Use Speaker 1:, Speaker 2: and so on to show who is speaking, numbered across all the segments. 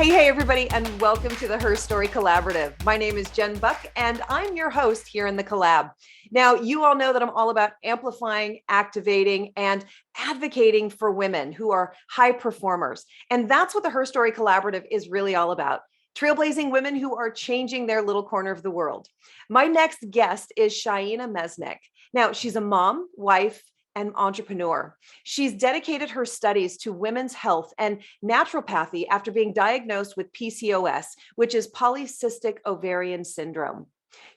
Speaker 1: Hey, everybody, and welcome to the HERstory Collaborative. My name is Jen Buck, and I'm your host here in the collab. Now, you all know that I'm all about amplifying, activating, and advocating for women who are high performers. And that's what the HERstory Collaborative is really all about. Trailblazing women who are changing their little corner of the world. My next guest is Shaina Miesnik. Now, she's a mom, wife, and entrepreneur. She's dedicated her studies to women's health and naturopathy after being diagnosed with PCOS, which is polycystic ovarian syndrome.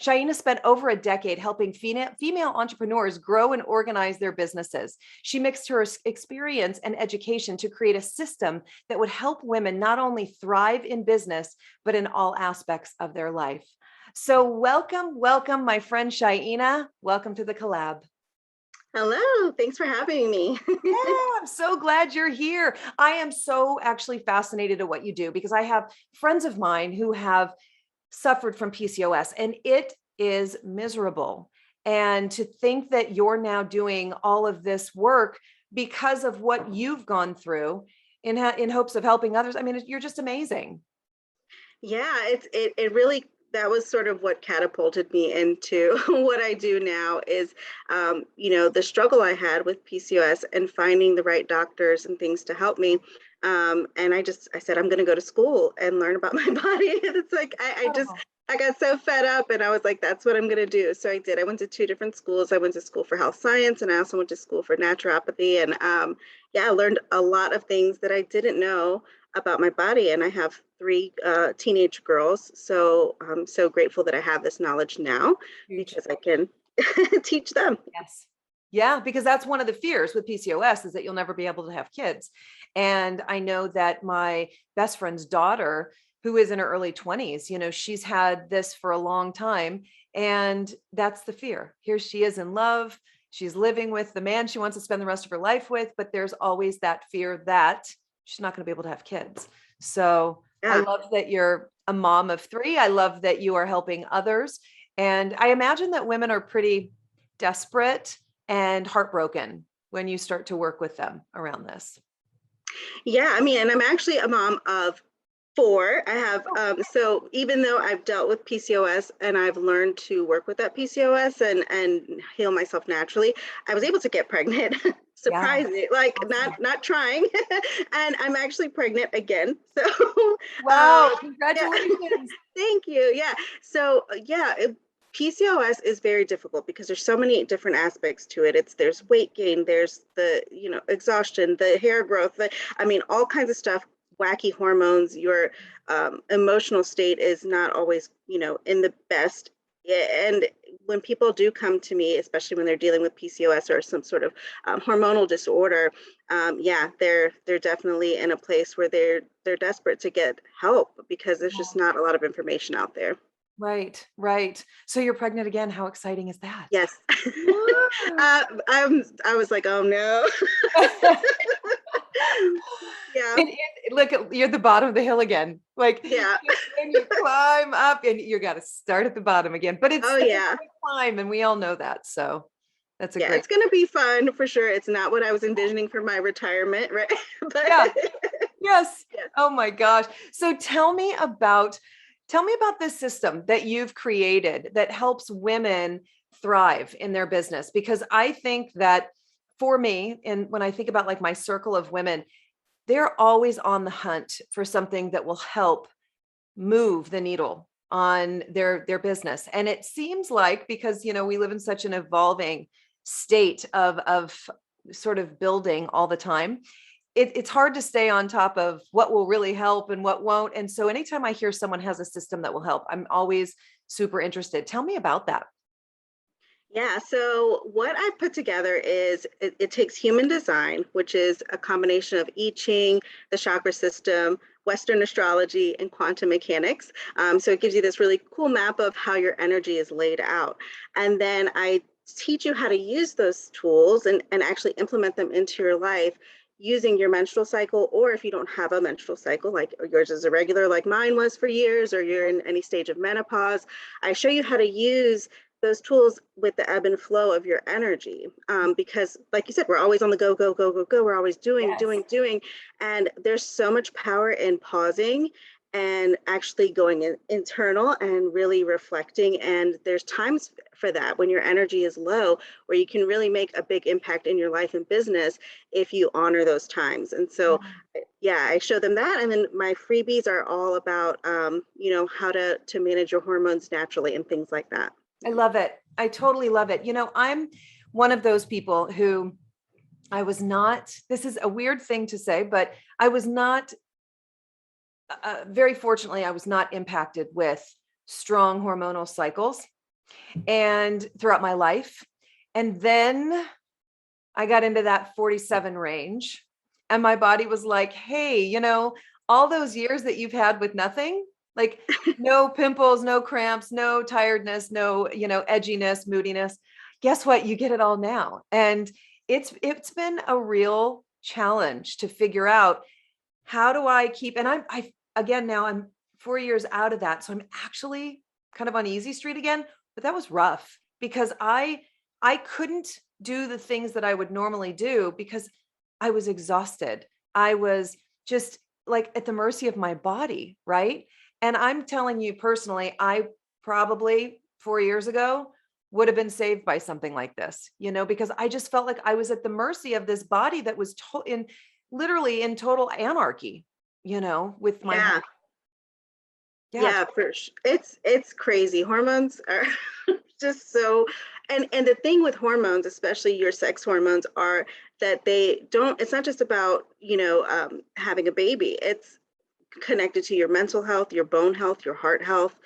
Speaker 1: Shaina spent over a decade helping female entrepreneurs grow and organize their businesses. She mixed her experience and education to create a system that would help women not only thrive in business, but in all aspects of their life. So welcome, my friend Shaina. Welcome to the collab.
Speaker 2: Hello, thanks for having me.
Speaker 1: Yeah, I'm so glad you're here. I am so actually fascinated at what you do because I have friends of mine who have suffered from PCOS and it is miserable. And to think that you're now doing all of this work because of what you've gone through in hopes of helping others. I mean, you're just amazing.
Speaker 2: Yeah, it really, that was sort of what catapulted me into what I do now is, the struggle I had with PCOS and finding the right doctors and things to help me. And I said, I'm going to go to school and learn about my body. And it's like,
Speaker 1: Oh,
Speaker 2: I got so fed up and I was like, that's what I'm going to do. So I did. I went to two different schools. I went to school for health science and I also went to school for naturopathy. And I learned a lot of things that I didn't know about my body. And I have three teenage girls. So I'm so grateful that I have this knowledge now
Speaker 1: huge.
Speaker 2: because I can teach them.
Speaker 1: Yes. Yeah, because that's one of the fears with PCOS is that you'll never be able to have kids. And I know that my best friend's daughter, who is in her early 20s, she's had this for a long time. And that's the fear. Here she is in love. She's living with the man she wants to spend the rest of her life with, but there's always that fear that she's not going to be able to have kids. So I
Speaker 2: Yeah.
Speaker 1: love that you're a mom of three. I love that you are helping others. And I imagine that women are pretty desperate and heartbroken when you start to work with them around this.
Speaker 2: Yeah, I mean, and I'm actually a mom of four. I have, so even though I've dealt with PCOS and I've learned to work with that PCOS and heal myself naturally, I was able to get pregnant.
Speaker 1: Yeah.
Speaker 2: Surprising, like
Speaker 1: Awesome.
Speaker 2: not trying, and I'm actually pregnant again. So,
Speaker 1: Wow.
Speaker 2: yeah,
Speaker 1: Congratulations.
Speaker 2: thank you. Yeah. So PCOS is very difficult because there's so many different aspects to it. There's weight gain, there's the exhaustion, the hair growth, I mean all kinds of stuff, wacky hormones. Your emotional state is not always in the best. And when people do come to me, especially when they're dealing with PCOS or some sort of hormonal disorder, they're definitely in a place where they're desperate to get help because there's just not a lot of information out there.
Speaker 1: Right, right. So you're pregnant again. How exciting is that?
Speaker 2: Yes.
Speaker 1: Woo!
Speaker 2: I was like, oh no. Yeah,
Speaker 1: Look, you're at the bottom of the hill again. Like
Speaker 2: yeah.
Speaker 1: when you climb up and you got to start at the bottom again, but it's
Speaker 2: Oh
Speaker 1: a
Speaker 2: yeah.
Speaker 1: great climb and we all know that. So that's a
Speaker 2: Yeah,
Speaker 1: great,
Speaker 2: it's gonna be fun for sure. It's not what I was envisioning for my retirement, right? But
Speaker 1: yeah. Yes.
Speaker 2: yeah.
Speaker 1: Oh my gosh. So tell me about this system that you've created that helps women thrive in their business. Because I think that for me, and when I think about like my circle of women, they're always on the hunt for something that will help move the needle on their business. And it seems like because we live in such an evolving state of sort of building all the time, it's hard to stay on top of what will really help and what won't. And so anytime I hear someone has a system that will help, I'm always super interested. Tell me about that.
Speaker 2: Yeah, so what I put together is it takes human design, which is a combination of I Ching, the chakra system, Western astrology, and quantum mechanics. So it gives you this really cool map of how your energy is laid out. And then I teach you how to use those tools and actually implement them into your life using your menstrual cycle, or if you don't have a menstrual cycle, like yours is irregular, like mine was for years, or you're in any stage of menopause, I show you how to use those tools with the ebb and flow of your energy. Because like you said, we're always on the go. We're always doing.
Speaker 1: Yes.
Speaker 2: And there's so much power in pausing and actually going internal and really reflecting. And there's times for that when your energy is low, where you can really make a big impact in your life and business if you honor those times. And so, yeah, I show them that. And then my freebies are all about, how to manage your hormones naturally and things like that.
Speaker 1: I love it. I totally love it. I'm one of those people who I was not, this is a weird thing to say, but I was not, very fortunately, I was not impacted with strong hormonal cycles and throughout my life. And then I got into that 47 range and my body was like, hey, all those years that you've had with nothing, like no pimples, no cramps, no tiredness, no, edginess, moodiness. Guess what? You get it all now. And it's been a real challenge to figure out, how do I keep, and again, now I'm 4 years out of that. So I'm actually kind of on easy street again, but that was rough because I couldn't do the things that I would normally do because I was exhausted. I was just like at the mercy of my body. Right. And I'm telling you personally, I probably 4 years ago would have been saved by something like this, because I just felt like I was at the mercy of this body that was literally in total anarchy, with my,
Speaker 2: Yeah.
Speaker 1: yeah,
Speaker 2: Yeah, for sure. It's crazy. Hormones are just so, and the thing with hormones, especially your sex hormones, are that they don't, it's not just about, having a baby. It's connected to your mental health, your bone health, your heart health,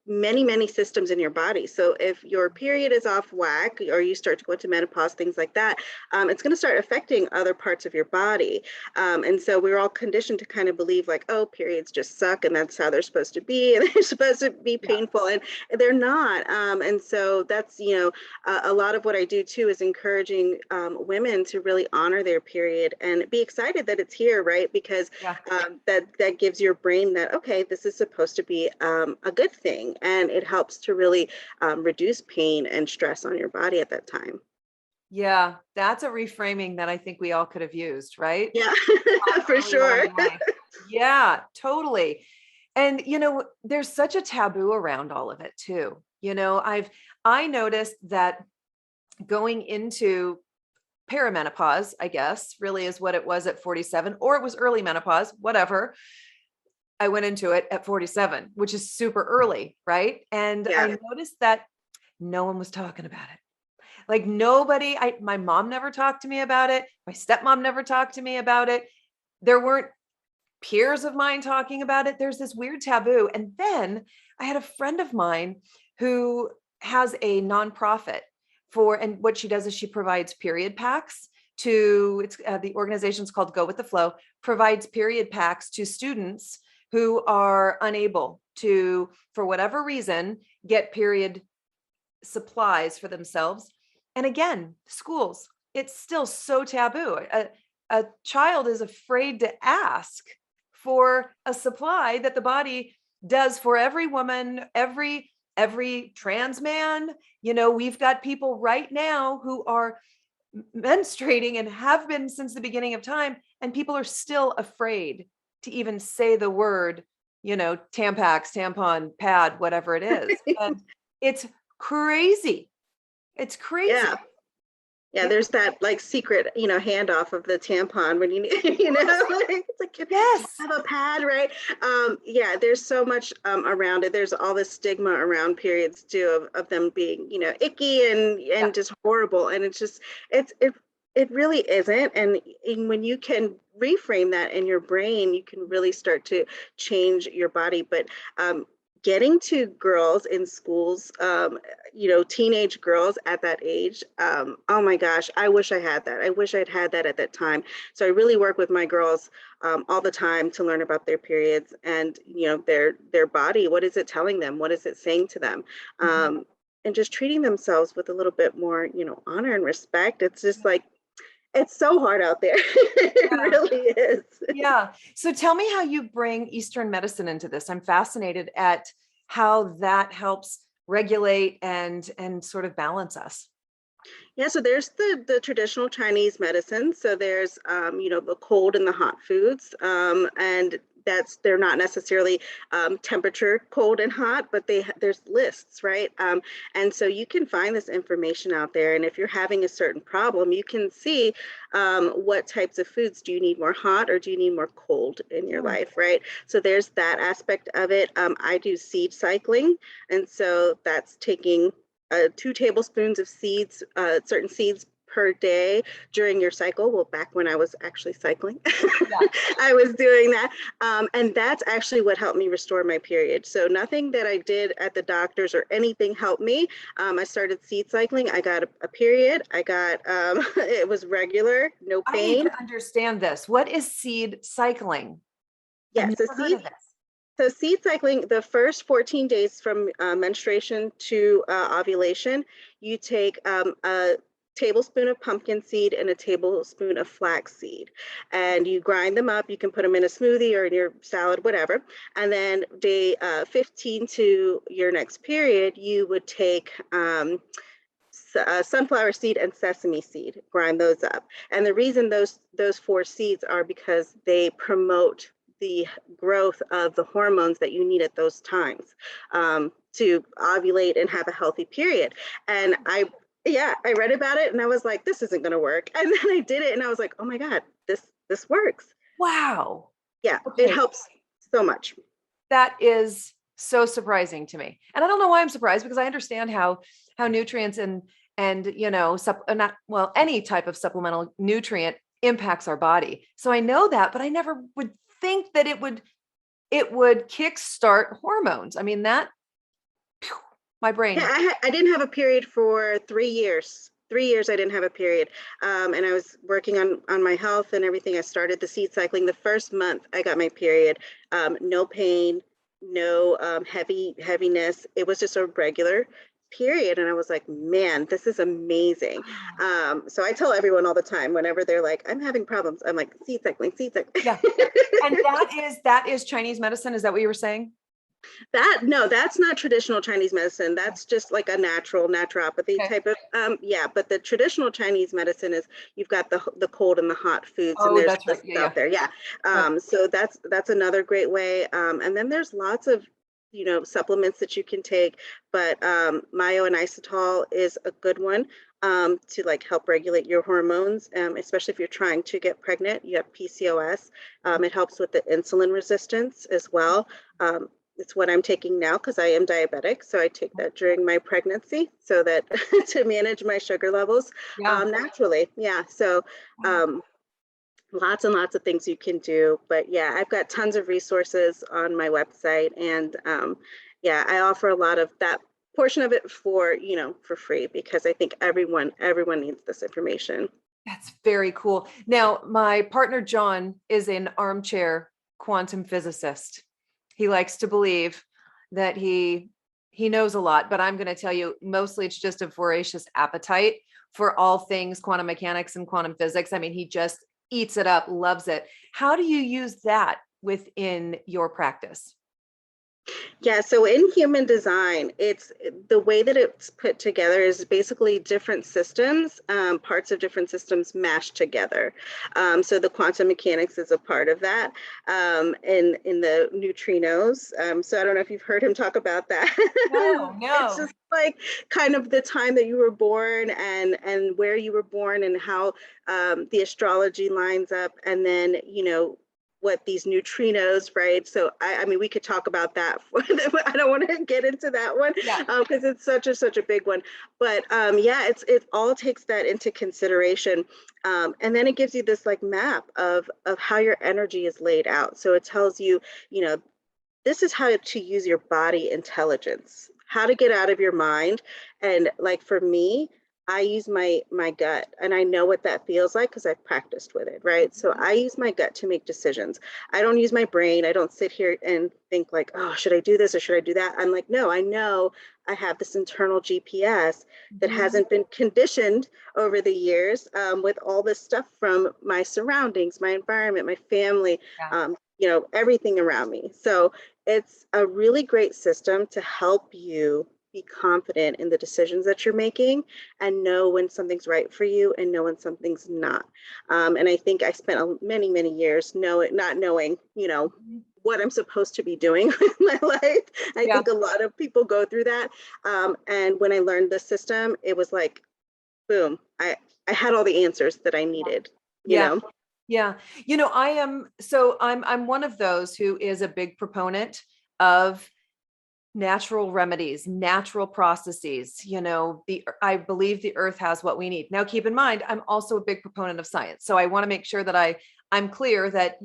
Speaker 2: many systems in your body. So if your period is off whack or you start to go into menopause, things like that, it's going to start affecting other parts of your body. And so we're all conditioned to kind of believe like, oh, periods just suck and that's how they're supposed to be. And they're supposed to be
Speaker 1: yeah,
Speaker 2: painful, and they're not. And so that's, a lot of what I do too is encouraging women to really honor their period and be excited that it's here, right? Because
Speaker 1: yeah.
Speaker 2: that gives your brain that, okay, this is supposed to be a good thing, and it helps to really reduce pain and stress on your body at that time.
Speaker 1: Yeah, that's a reframing that I think we all could have used, right?
Speaker 2: Yeah, for
Speaker 1: Early on
Speaker 2: sure.
Speaker 1: in life. Yeah, totally. And there's such a taboo around all of it too. I noticed that going into perimenopause, I guess, really is what it was at 47, or it was early menopause, whatever. I went into it at 47, which is super early, right? And
Speaker 2: Yeah.
Speaker 1: I noticed that no one was talking about it. Like nobody, my mom never talked to me about it. My stepmom never talked to me about it. There weren't peers of mine talking about it. There's this weird taboo. And then I had a friend of mine who has a nonprofit and what she does is she provides period packs it's the organization's called Go with the Flow, provides period packs to students who are unable to, for whatever reason, get period supplies for themselves. And again, schools, it's still so taboo. A child is afraid to ask for a supply that the body does for every woman, every trans man. We've got people right now who are menstruating and have been since the beginning of time, and people are still afraid to even say the word, Tampax, tampon, pad, whatever it is. And it's crazy. It's crazy.
Speaker 2: Yeah. Yeah,
Speaker 1: Yeah.
Speaker 2: there's that like secret, handoff of the tampon when you need, it's like, can I
Speaker 1: Yes.
Speaker 2: have a pad, right? Yeah, there's so much around it. There's all this stigma around periods too of them being, icky and
Speaker 1: Yeah.
Speaker 2: just horrible. And it's just, it really isn't. And when you can reframe that in your brain, you can really start to change your body. But getting to girls in schools, teenage girls at that age, oh my gosh, I wish I had that. I wish I'd had that at that time. So I really work with my girls all the time to learn about their periods and, their body. What is it telling them? What is it saying to them? And just treating themselves with a little bit more, honor and respect. It's just like, it's so hard out there. It
Speaker 1: Yeah.
Speaker 2: really is.
Speaker 1: Yeah. So tell me how you bring Eastern medicine into this. I'm fascinated at how that helps regulate and sort of balance us.
Speaker 2: Yeah, so there's the traditional Chinese medicine. So there's the cold and the hot foods, and they're not necessarily temperature cold and hot, but there's lists, right? And so you can find this information out there. And if you're having a certain problem, you can see what types of foods do you need more hot or do you need more cold in your life, right? So there's that aspect of it. I do seed cycling, and so that's taking 2 tablespoons of seeds, certain seeds per day during your cycle. Well, back when I was actually cycling,
Speaker 1: Yeah.
Speaker 2: I was doing that. And that's actually what helped me restore my period. So nothing that I did at the doctor's or anything helped me. I started seed cycling. I got a period. I got, it was regular, no
Speaker 1: I need
Speaker 2: pain.
Speaker 1: to understand this. What is seed cycling? I've
Speaker 2: Yes,
Speaker 1: never heard of this.
Speaker 2: so seed cycling, the first 14 days from menstruation to ovulation, you take a tablespoon of pumpkin seed and a tablespoon of flax seed, and you grind them up. You can put them in a smoothie or in your salad, whatever. And then day 15 to your next period, you would take sunflower seed and sesame seed, grind those up. And the reason those 4 seeds are because they promote the growth of the hormones that you need at those times to ovulate and have a healthy period. And I read about it and I was like, this isn't going to work. And then I did it and I was like, oh my God, this works.
Speaker 1: Wow.
Speaker 2: Yeah,
Speaker 1: Okay.
Speaker 2: it helps so much.
Speaker 1: That is so surprising to me. And I don't know why I'm surprised, because I understand how nutrients and not well, any type of supplemental nutrient impacts our body. So I know that, but I never would think that it would kickstart hormones. I mean, that my brain.
Speaker 2: Yeah, I didn't have a period for 3 years. 3 years I didn't have a period, and I was working on my health and everything. I started the seed cycling. The first month I got my period, no pain, no heaviness. It was just a regular period, and I was like, man, this is amazing. So I tell everyone all the time whenever they're like, I'm having problems, I'm like, seed cycling, seed cycling.
Speaker 1: Yeah. And that is Chinese medicine. Is that what you were saying?
Speaker 2: No, that's not traditional Chinese medicine. That's just like a naturopathy
Speaker 1: Okay.
Speaker 2: type of yeah. But the traditional Chinese medicine is you've got the cold and the hot foods, and
Speaker 1: Oh,
Speaker 2: there's
Speaker 1: that's right.
Speaker 2: lists
Speaker 1: Yeah,
Speaker 2: out there. Yeah.
Speaker 1: yeah.
Speaker 2: So that's another great way. And then there's lots of supplements that you can take, but myo-inositol is a good one to like help regulate your hormones, especially if you're trying to get pregnant. You have PCOS. It helps with the insulin resistance as well. It's what I'm taking now because I am diabetic. So I take that during my pregnancy so that to manage my sugar levels
Speaker 1: Yeah.
Speaker 2: naturally. Yeah. So lots and lots of things you can do. But yeah, I've got tons of resources on my website. And yeah, I offer a lot of that portion of it for, for free, because I think everyone needs this information.
Speaker 1: That's very cool. Now, my partner, John, is an armchair quantum physicist. He likes to believe that he knows a lot, but I'm going to tell you, mostly it's just a voracious appetite for all things quantum mechanics and quantum physics. I mean, he just eats it up, loves it. How do you use that within your practice?
Speaker 2: Yeah, so in human design, it's the way that it's put together is basically different systems, parts of different systems mashed together. So the quantum mechanics is a part of that, in the neutrinos. So I don't know if you've heard him talk about that.
Speaker 1: No,
Speaker 2: It's
Speaker 1: no.
Speaker 2: just like kind of the time that you were born and where you were born and how the astrology lines up, and then what these neutrinos, right? So I mean, we could talk about that. I don't want to get into that one
Speaker 1: Yeah.
Speaker 2: because it's such a big one. But yeah, it all takes that into consideration, and then it gives you this like map of how your energy is laid out. So it tells you, this is how to use your body intelligence, how to get out of your mind. And like for me, I use my gut, and I know what that feels like because I've practiced with it, right? So I use my gut to make decisions. I don't use my brain. I don't sit here and think like, oh, should I do this or should I do that? I'm like, no, I know I have this internal GPS that hasn't been conditioned over the years, with all this stuff from my surroundings, my environment, my family,
Speaker 1: Yeah.
Speaker 2: everything around me. So it's a really great system to help you be confident in the decisions that you're making and know when something's right for you and know when something's not. And I think I spent many, many years not knowing, what I'm supposed to be doing with my life. I
Speaker 1: Yeah.
Speaker 2: think a lot of people go through that. And when I learned the system, it was like, boom, I had all the answers that I needed, you
Speaker 1: Yeah.
Speaker 2: know?
Speaker 1: Yeah. I'm one of those who is a big proponent of natural remedies, natural processes. I believe the earth has what we need. Now, keep in mind, I'm also a big proponent of science. So I want to make sure that I'm clear that,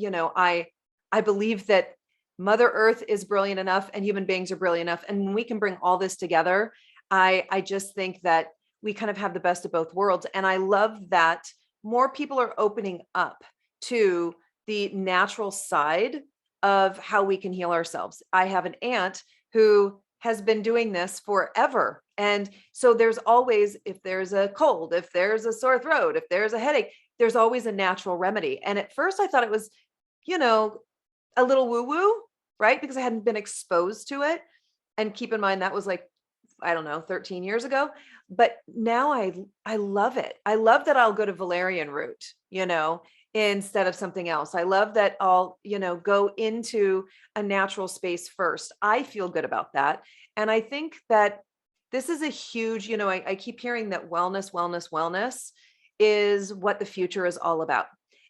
Speaker 1: I believe that Mother Earth is brilliant enough and human beings are brilliant enough. And when we can bring all this together, I just think that we kind of have the best of both worlds. And I love that more people are opening up to the natural side of how we can heal ourselves. I have an aunt who has been doing this forever. And so there's always, if there's a cold, if there's a sore throat, if there's a headache, there's always a natural remedy. And at first I thought it was, you know, a little woo woo, right? Because I hadn't been exposed to it. And keep in mind, that was like, I don't know, 13 years ago. But now I love it. I love that I'll go to valerian root, instead of something else. I love that I'll, go into a natural space first. I feel good about that. And I think that this is a huge, I keep hearing that wellness, wellness, wellness is what the future is all about.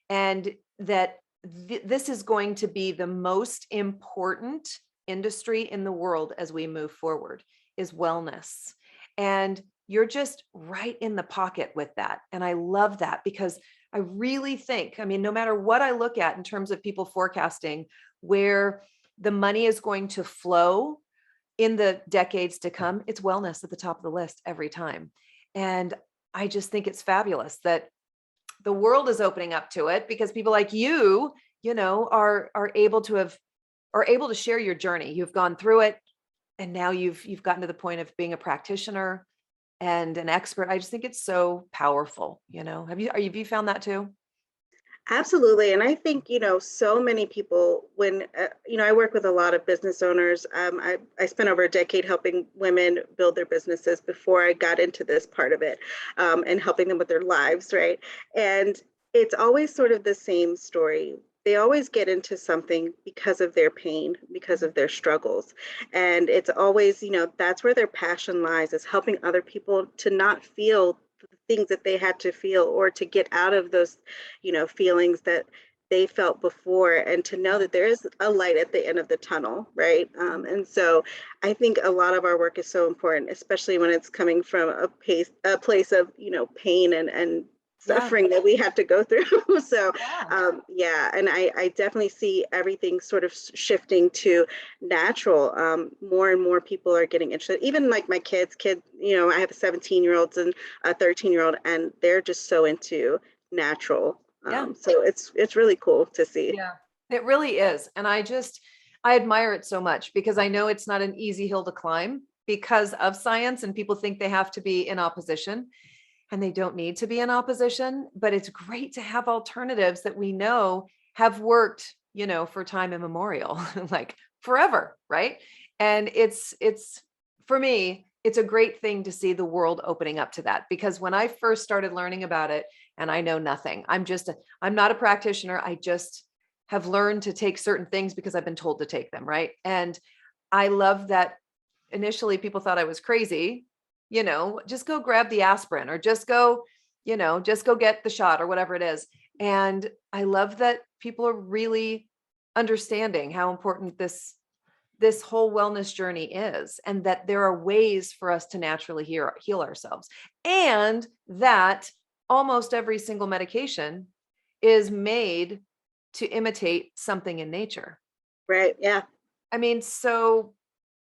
Speaker 1: And that this is going to be the most important industry in the world as we move forward, is wellness. And you're just right in the pocket with that. And I love that, because I really think, no matter what I look at in terms of people forecasting where the money is going to flow in the decades to come, it's wellness at the top of the list every time. And I just think it's fabulous that the world is opening up to it, because people like you, are able to share your journey. You've gone through it, and now you've gotten to the point of being a practitioner and an expert. I just think it's so powerful. Have you found that too?
Speaker 2: Absolutely. And I think, so many people, when, I work with a lot of business owners. I spent over a decade helping women build their businesses before I got into this part of it, and helping them with their lives, right? And it's always sort of the same story. They always get into something because of their pain, because of their struggles. And it's always, that's where their passion lies, is helping other people to not feel the things that they had to feel, or to get out of those, feelings that they felt before, and to know that there is a light at the end of the tunnel, right? And so I think a lot of our work is so important, especially when it's coming from a place of, pain and
Speaker 1: Yeah.
Speaker 2: suffering that we have to go through. So
Speaker 1: Yeah.
Speaker 2: yeah, and I definitely see everything sort of shifting to natural. More and more people are getting interested, even like my kid, I have a 17-year-old and a 13-year-old, and they're just so into natural.
Speaker 1: Yeah.
Speaker 2: So it's really cool to see.
Speaker 1: Yeah. It really is. And I admire it so much, because I know it's not an easy hill to climb because of science, and people think they have to be in opposition, and they don't need to be in opposition. But it's great to have alternatives that we know have worked, for time immemorial, like forever, right? And it's for me, it's a great thing to see the world opening up to that, because when I first started learning about it, and I know nothing, I'm not a practitioner. I just have learned to take certain things because I've been told to take them, right? And I love that initially people thought I was crazy, just go grab the aspirin, or just go get the shot, or whatever it is. And I love that people are really understanding how important this whole wellness journey is, and that there are ways for us to naturally heal ourselves, and that almost every single medication is made to imitate something in nature.
Speaker 2: Right. Yeah.
Speaker 1: So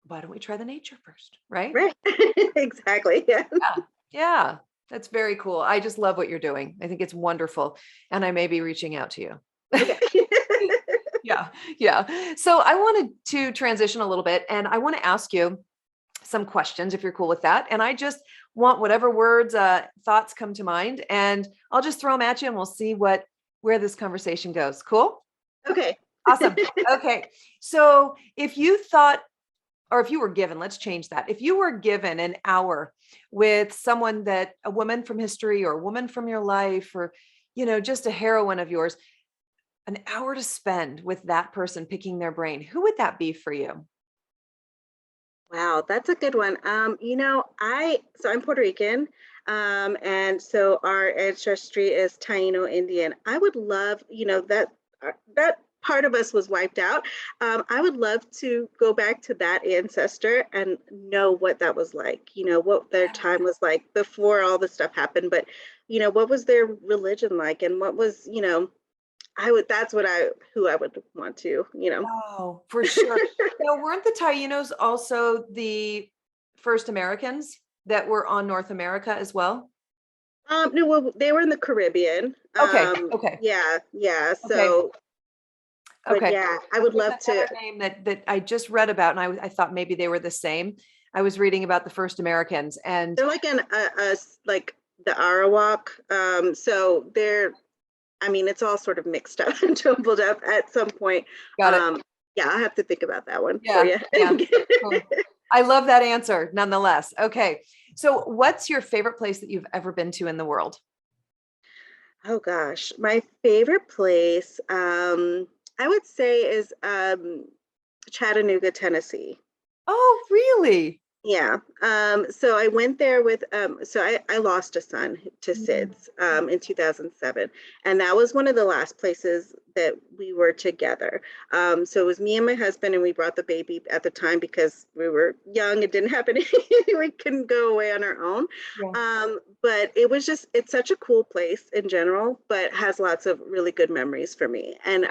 Speaker 1: why don't we try the nature first, right?
Speaker 2: Right. Exactly. Yeah.
Speaker 1: Yeah. Yeah. That's very cool. I just love what you're doing. I think it's wonderful. And I may be reaching out to you.
Speaker 2: Okay.
Speaker 1: Yeah. Yeah. So I wanted to transition a little bit, and I want to ask you some questions if you're cool with that. And I just want whatever words, thoughts come to mind, and I'll just throw them at you, and we'll see where this conversation goes. Cool.
Speaker 2: Okay.
Speaker 1: Awesome. Okay. So if you thought, or if you were given, let's change that. If you were given an hour with someone, that a woman from history, or a woman from your life, or, just a heroine of yours, an hour to spend with that person picking their brain, who would that be for you?
Speaker 2: Wow, that's a good one. I'm Puerto Rican, and so our ancestry is Taino Indian. I would love, that part of us was wiped out. I would love to go back to that ancestor and know what that was like. What their time was like before all this stuff happened. But what was their religion like, and what was, I would. That's what I who I would want to.
Speaker 1: Oh, for sure. Now, weren't the Tainos also the first Americans that were on North America as well?
Speaker 2: No, well, they were in the Caribbean.
Speaker 1: Okay, okay,
Speaker 2: Yeah, yeah.
Speaker 1: okay,
Speaker 2: So, but
Speaker 1: okay.
Speaker 2: yeah, I would
Speaker 1: There's
Speaker 2: love to.
Speaker 1: another name that I just read about, and I thought maybe they were the same. I was reading about the first Americans, and
Speaker 2: They're like like the Arawak. So they're. I mean, it's all sort of mixed up and jumbled up at some point.
Speaker 1: got it.
Speaker 2: Um, yeah, I'll have to think about that one for
Speaker 1: Yeah,
Speaker 2: you.
Speaker 1: yeah. Cool. I love that answer, nonetheless. Okay, so what's your favorite place that you've ever been to in the world?
Speaker 2: Oh gosh, my favorite place, I would say is Chattanooga, Tennessee.
Speaker 1: Oh, really?
Speaker 2: Yeah. So I went there with, I lost a son to
Speaker 1: Mm,
Speaker 2: SIDS in 2007. And that was one of the last places that we were together. So it was me and my husband, and we brought the baby at the time because we were young. It didn't happen. We couldn't go away on our own.
Speaker 1: yeah.
Speaker 2: But it's such a cool place in general, but has lots of really good memories for me. And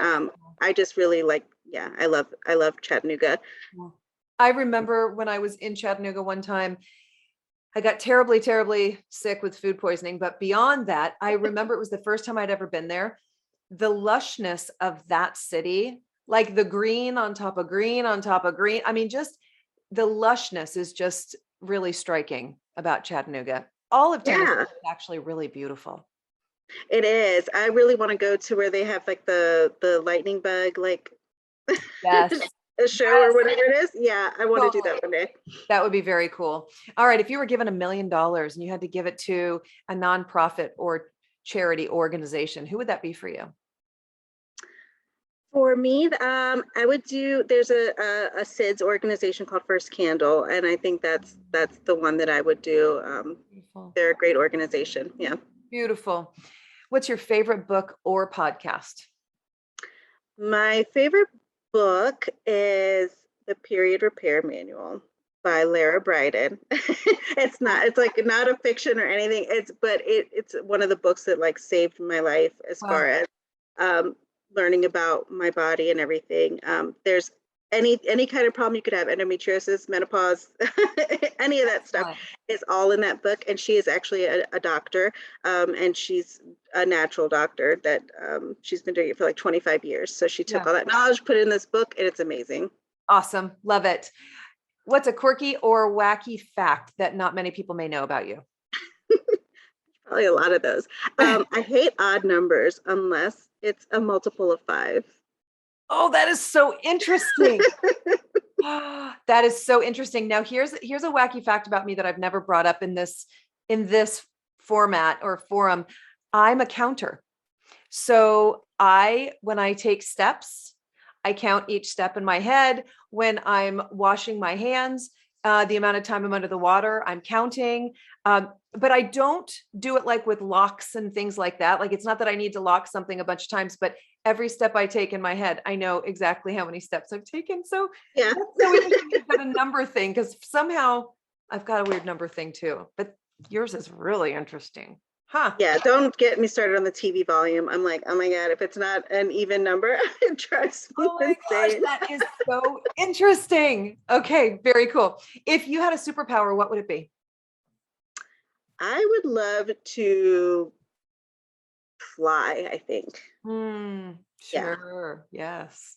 Speaker 2: I just really like, yeah, I love Chattanooga.
Speaker 1: Yeah. I remember when I was in Chattanooga one time, I got terribly, terribly sick with food poisoning. But beyond that, I remember it was the first time I'd ever been there. The lushness of that city, like the green on top of green on top of green. I mean, just the lushness is just really striking about Chattanooga. All of Tennessee
Speaker 2: Yeah.
Speaker 1: is actually really beautiful.
Speaker 2: It is. I really want to go to where they have like the lightning bug, like
Speaker 1: Yes.
Speaker 2: a show or
Speaker 1: Yes.
Speaker 2: whatever it is. Yeah, I want to do
Speaker 1: Totally.
Speaker 2: that one day.
Speaker 1: That would be very cool. All right. If you were given $1 million and you had to give it to a nonprofit or charity organization, who would that be for you?
Speaker 2: For me, I would do. There's a SIDS organization called First Candle, and I think that's the one that I would do.
Speaker 1: Beautiful.
Speaker 2: They're a great organization. Yeah.
Speaker 1: Beautiful. What's your favorite book or podcast?
Speaker 2: My favorite book is The Period Repair Manual by Lara Bryden. It's like not a fiction or anything. It's one of the books that like saved my life as far
Speaker 1: Wow.
Speaker 2: as um, learning about my body and everything. There's any kind of problem you could have, endometriosis, menopause, any of that stuff
Speaker 1: Excellent.
Speaker 2: is all in that book. And she is actually a doctor, and she's a natural doctor that she's been doing it for like 25 years. So she took
Speaker 1: Yeah.
Speaker 2: all that knowledge, put it in this book, and it's amazing.
Speaker 1: Awesome. Love it. What's a quirky or wacky fact that not many people may know about you?
Speaker 2: Probably a lot of those. I hate odd numbers unless it's a multiple of five.
Speaker 1: Oh, that is so interesting. That is so interesting. Now here's a wacky fact about me that I've never brought up in this format or forum. I'm a counter. So when I take steps, I count each step in my head. When I'm washing my hands, the amount of time I'm under the water, I'm counting. But I don't do it like with locks and things like that. Like it's not that I need to lock something a bunch of times, but every step I take in my head, I know exactly how many steps I've taken. So
Speaker 2: Yeah.
Speaker 1: that's so interesting you've got a number thing because somehow I've got a weird number thing too. But yours is really interesting. Huh.
Speaker 2: Yeah, don't get me started on the TV volume. I'm like, oh my God, if it's not an even number, it drives me
Speaker 1: Oh my gosh,
Speaker 2: insane.
Speaker 1: that is so interesting. Okay, very cool. If you had a superpower, what would it be?
Speaker 2: I would love to fly, I think. Yeah.
Speaker 1: Sure. Yes.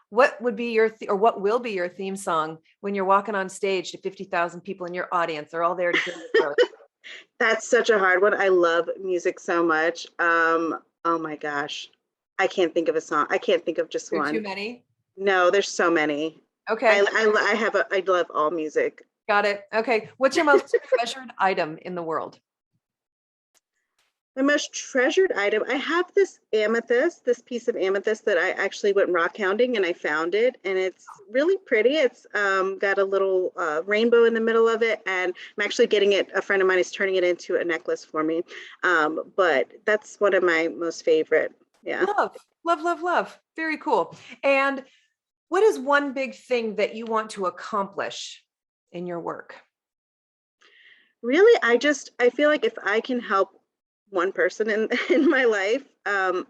Speaker 1: What would be or what will be your theme song when you're walking on stage to 50,000 people in your audience? They're all there to hear you throw it.
Speaker 2: That's such a hard one. I love music so much. Oh my gosh. I can't think of a song. I can't think of just
Speaker 1: There are too
Speaker 2: one.
Speaker 1: many.
Speaker 2: No, there's so many.
Speaker 1: Okay,
Speaker 2: I love all music.
Speaker 1: got it. Okay. What's your most treasured item in the world?
Speaker 2: My most treasured item, I have this amethyst, this piece of amethyst that I actually went rock hounding and I found it, and it's really pretty. It's got a little rainbow in the middle of it, and I'm actually getting it, a friend of mine is turning it into a necklace for me. But that's one of my most favorite. Yeah.
Speaker 1: Love, love, love, love. Very cool. And what is one big thing that you want to accomplish in your work?
Speaker 2: Really, I feel like if I can help one person in in my life, I'm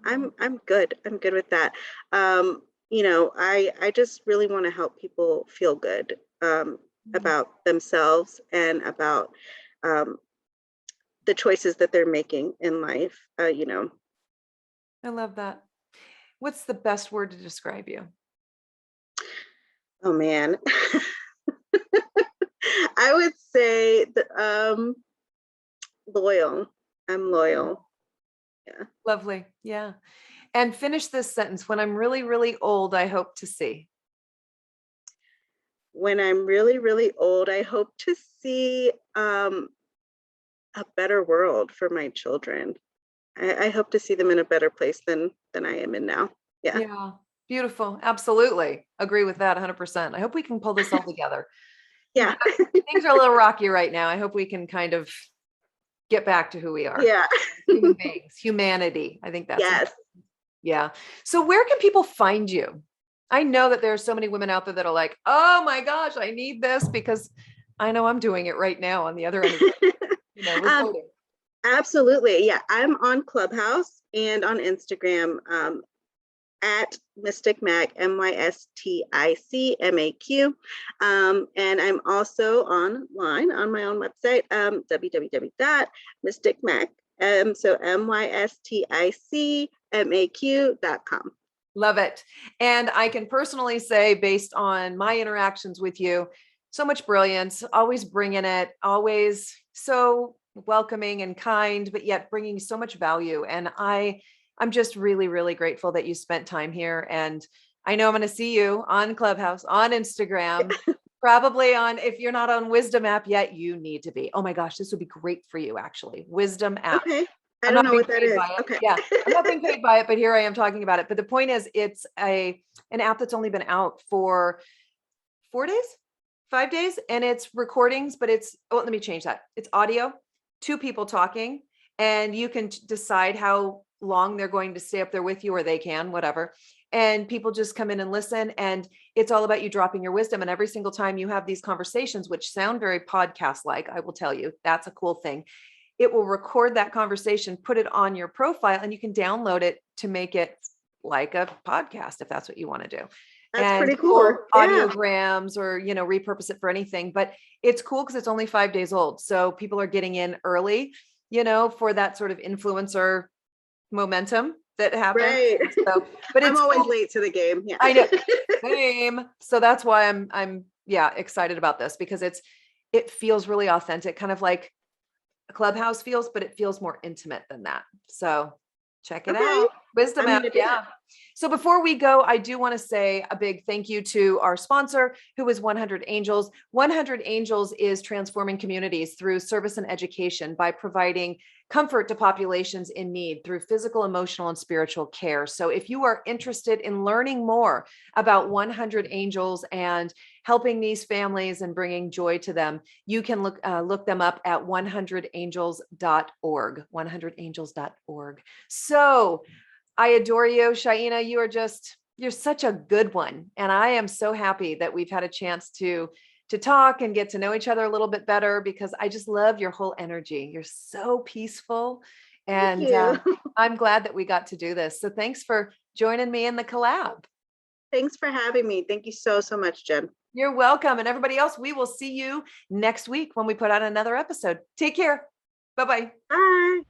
Speaker 2: good. I'm good with that. I just really want to help people feel good about themselves and about um, the choices that they're making in life.
Speaker 1: I love that. What's the best word to describe you?
Speaker 2: Oh man, I would say loyal. I'm loyal. Yeah.
Speaker 1: Lovely. Yeah. And finish this sentence. When I'm really, really old, I hope to see.
Speaker 2: When I'm really, really old, I hope to see a better world for my children. I hope to see them in a better place than I am in now. Yeah.
Speaker 1: Yeah. Beautiful. Absolutely. Agree with that 100%. I hope we can pull this all together.
Speaker 2: Yeah.
Speaker 1: Things are a little rocky right now. I hope we can kind of get back to who we are.
Speaker 2: Yeah.
Speaker 1: Human beings, humanity. I think that's
Speaker 2: Yes.
Speaker 1: yeah. So where can people find you? I know that there are so many women out there that are like, oh my gosh, I need this, because I know I'm doing it right now on the other end of
Speaker 2: um,
Speaker 1: recording.
Speaker 2: absolutely. Yeah. I'm on Clubhouse and on Instagram at Mystic Mac, MYSTICMAQ. And I'm also online on my own website, www.mysticmac. So MYSTICMAQ.com.
Speaker 1: Love it. And I can personally say, based on my interactions with you, so much brilliance, always bringing it, always so welcoming and kind, but yet bringing so much value. And I'm just really, really grateful that you spent time here. And I know I'm going to see you on Clubhouse, on Instagram, probably on, if you're not on Wisdom app yet, you need to be. Oh my gosh, this would be great for you, actually. Wisdom app.
Speaker 2: Okay. I
Speaker 1: I'm
Speaker 2: don't
Speaker 1: not
Speaker 2: know
Speaker 1: being
Speaker 2: what that
Speaker 1: paid
Speaker 2: is.
Speaker 1: by it.
Speaker 2: Okay.
Speaker 1: Yeah, I'm not being paid by it, but here I am talking about it. But the point is, it's an app that's only been out for 4 days, 5 days, and it's recordings, but let me change that. It's audio, two people talking, and you can decide how long they're going to stay up there with you, or they can, whatever. And people just come in and listen, and it's all about you dropping your wisdom. And every single time you have these conversations, which sound very podcast-like, I will tell you, that's a cool thing. It will record that conversation, put it on your profile, and you can download it to make it like a podcast if that's what you want to do.
Speaker 2: That's
Speaker 1: And
Speaker 2: pretty cool.
Speaker 1: or
Speaker 2: Yeah.
Speaker 1: audiograms, or repurpose it for anything. But it's cool because it's only 5 days old. So people are getting in early, for that sort of influencer momentum that happens.
Speaker 2: Right.
Speaker 1: So, but
Speaker 2: I'm
Speaker 1: it's
Speaker 2: always
Speaker 1: cool.
Speaker 2: late to the game. Yeah.
Speaker 1: I know. Same. So that's why I'm excited about this, because it feels really authentic, kind of like Clubhouse feels, but it feels more intimate than that. So check it
Speaker 2: Okay.
Speaker 1: out. Wisdom
Speaker 2: I'm
Speaker 1: app.
Speaker 2: gonna do
Speaker 1: Yeah.
Speaker 2: that.
Speaker 1: So before we go, I do want to say a big thank you to our sponsor, who is 100 Angels. 100 Angels is transforming communities through service and education by providing comfort to populations in need through physical, emotional, and spiritual care. So if you are interested in learning more about 100 Angels and helping these families and bringing joy to them, you can look them up at 100angels.org, 100angels.org. So I adore you, Shaina. You're such a good one. And I am so happy that we've had a chance to talk and get to know each other a little bit better, because I just love your whole energy. You're so peaceful.
Speaker 2: Thank
Speaker 1: And
Speaker 2: you.
Speaker 1: I'm glad that we got to do this. So thanks for joining me in the collab.
Speaker 2: Thanks for having me. Thank you so, so much, Jen.
Speaker 1: You're welcome. And everybody else, we will see you next week when we put out another episode. Take care. Bye-bye.
Speaker 2: Bye.